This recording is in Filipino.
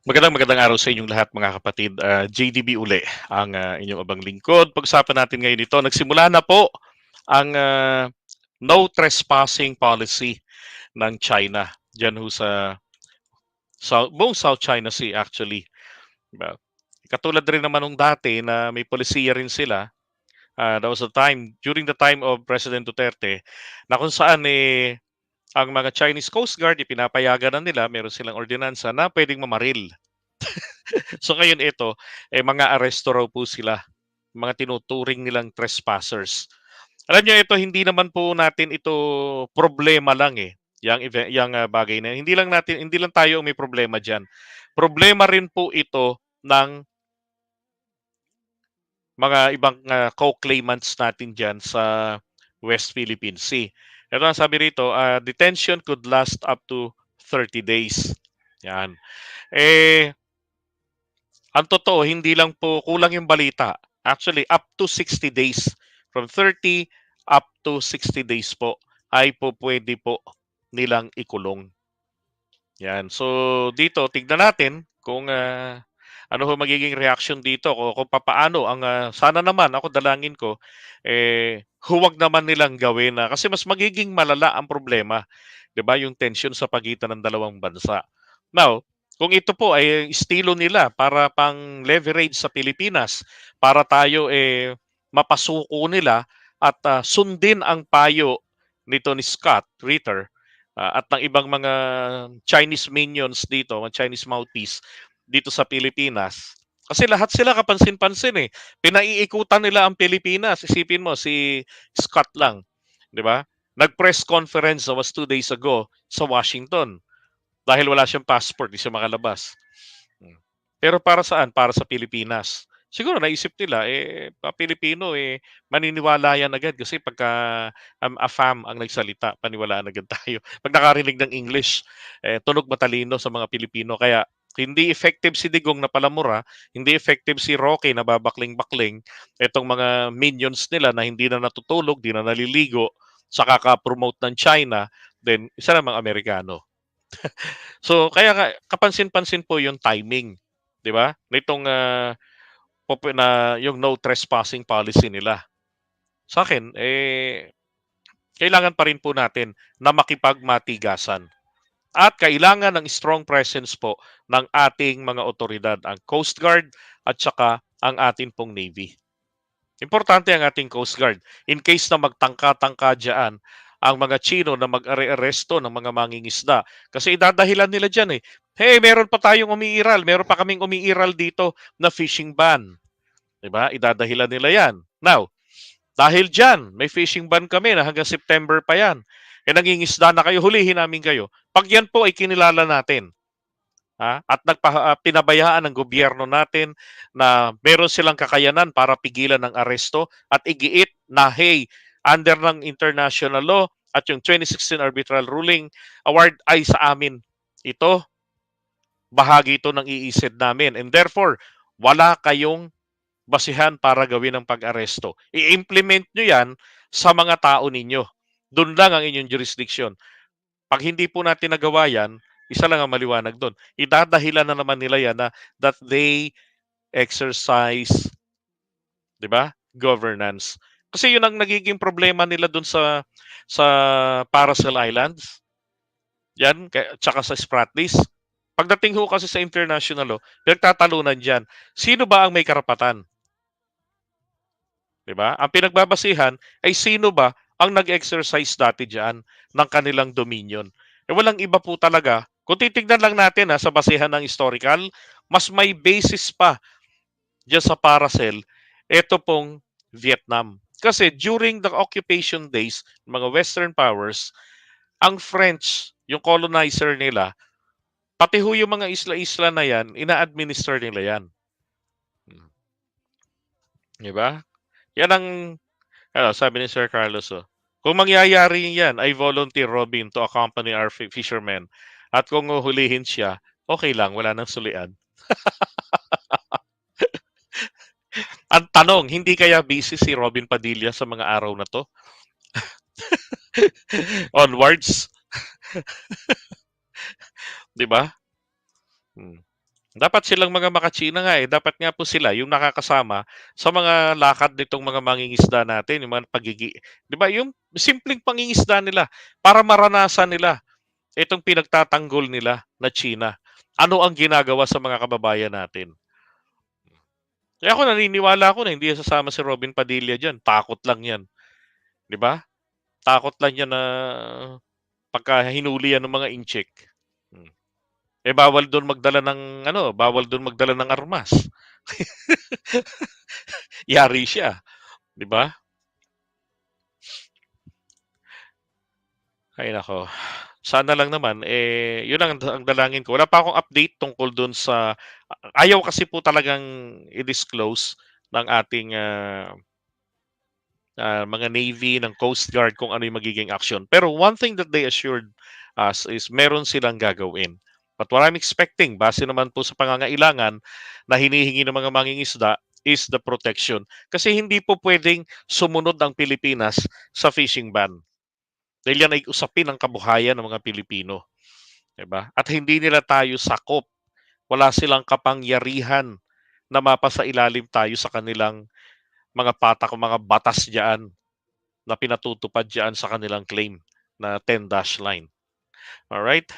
Magandang araw sa inyong lahat mga kapatid. JDB uli ang inyong abang lingkod. Pag-usapan natin ngayon ito, nagsimula na po ang no trespassing policy ng China. Diyan ho sa buong South China Sea actually. Diba? Katulad rin naman nung dati na may polisiya rin sila. That was the time, during the time of President Duterte, na kung saan ang mga Chinese Coast Guard, ipinapayagan na nila, meron silang ordinansa na pwedeng mamaril. So ngayon ito, mga aresto raw po sila, mga tinuturing nilang trespassers. Alam niyo ito, hindi naman po natin ito problema lang yang bagay na hindi lang tayo ang may problema diyan. Problema rin po ito ng mga ibang co-claimants natin diyan sa West Philippine Sea. Ito ang sabi rito, detention could last up to 30 days. Yan. Eh, ang totoo, hindi lang po kulang yung balita. Actually, up to 60 days. From 30 up to 60 days po ay po pwede po nilang ikulong. Yan. So, dito, tignan natin kung ano ho magiging reaction dito kung papaano ang sana naman ako dalangin ko huwag naman nilang gawin na kasi mas magiging malala ang problema, 'di ba? Yung tension sa pagitan ng dalawang bansa. Now, kung ito po ay estilo nila para pang leverage sa Pilipinas, para tayo mapasuko nila at sundin ang payo nito ni Scott Ritter at ng ibang mga Chinese minions dito, mga Chinese mouthpiece dito sa Pilipinas. Kasi lahat sila kapansin-pansin Pinaiikutan nila ang Pilipinas. Isipin mo, si Scott lang. Di ba? Nag-press conference that was 2 days ago sa Washington. Dahil wala siyang passport, di siya makalabas. Pero para saan? Para sa Pilipinas. Siguro naisip nila, Pilipino, maniniwala yan agad kasi pagka AFAM ang nagsalita, paniwalaan agad tayo. Pag nakarinig ng English, tunog matalino sa mga Pilipino. Kaya hindi effective si Digong na palamura, hindi effective si Roque na babakling-bakling, itong mga minions nila na hindi na natutulog, di na naliligo, sa kaka-promote ng China, then isa namang Amerikano. So kaya kapansin-pansin po yung timing, 'di ba? Nitong na yung no trespassing policy nila. Sa akin kailangan pa rin po natin na makipagmatigasan. At kailangan ng strong presence po ng ating mga otoridad, ang Coast Guard at saka ang ating pong Navy. Importante ang ating Coast Guard. In case na magtangka-tangka dyan ang mga Chino na mag-aresto ng mga mangingisda. Kasi idadahilan nila dyan Hey, meron pa tayong umiiral. Meron pa kaming umiiral dito na fishing ban. Diba? Idadahilan nila yan. Now, dahil dyan, may fishing ban kami na hanggang September pa yan. Nangingisda na kayo, hulihin namin kayo. Pag yan po ay kinilala natin, at pinabayaan ng gobyerno natin na meron silang kakayanan para pigilan ng aresto at igiit na hey, under ng international law at yung 2016 arbitral ruling award ay sa amin. Ito, bahagi ito ng iisip namin and therefore, wala kayong basihan para gawin ang pag-aresto. I-implement nyo yan sa mga tao ninyo. Doon lang ang inyong jurisdiction. Pag hindi po natin nagawa yan, isa lang ang maliwanag doon. Idadahilan na naman nila yan na that they exercise, di ba, governance. Kasi yun ang nagiging problema nila doon sa Paracel Islands. Yan, tsaka sa Spratlys. Pagdating ho kasi sa international law, nagtatalunan dyan. Sino ba ang may karapatan? Di ba? Ang pinagbabasihan ay sino ba ang nag-exercise dati diyan ng kanilang dominion. Walang iba po talaga. Kung titignan lang natin sa basihan ng historical, mas may basis pa diyan sa Paracel, ito pong Vietnam. Kasi during the occupation days, mga Western powers, ang French, yung colonizer nila, pati ho yung mga isla-isla na yan, ina-administer nila yan. Di ba? Yan ang sabi ni Sir Carlos, kung mangyayari yan, I volunteer Robin to accompany our fishermen. At kung uhulihin siya, okay lang, wala nang sulian. Ang tanong, hindi kaya busy si Robin Padilla sa mga araw na to? Onwards. Di ba? Hmm. Dapat silang mga maka-China nga, eh, dapat nga po sila yung nakakasama sa mga lakad nitong mga mangingisda natin, yung mga 'di ba yung simpleng pangingisda nila para maranasan nila itong pinagtatanggol nila na China. Ano ang ginagawa sa mga kababayan natin? Kaya ako naniniwala ako na hindi sasama si Robin Padilla diyan, takot lang 'yan, 'di ba? Takot lang 'yan na pagka hinuli 'yan ng mga inchik. Hmm. Eh, bawal dun magdala ng armas. Yari siya, 'di ba? Ay naku, sana lang naman, eh, yun ang dalangin ko. Wala pa akong update tungkol dun sa ayaw kasi po talagang i-disclose ng ating, mga Navy, ng Coast Guard kung ano yung magiging action. Pero one thing that they assured us is meron silang gagawin. But what I'm expecting, base naman po sa pangangailangan na hinihingi ng mga mangingisda, is the protection. Kasi hindi po pwedeng sumunod ang Pilipinas sa fishing ban. Dahil yan ay usapin ng kabuhayan ng mga Pilipino. Diba? At hindi nila tayo sakop. Wala silang kapangyarihan na mapasailalim tayo sa kanilang mga patak o mga batas diyan na pinatutupad diyan sa kanilang claim na 10 dash line. Alright?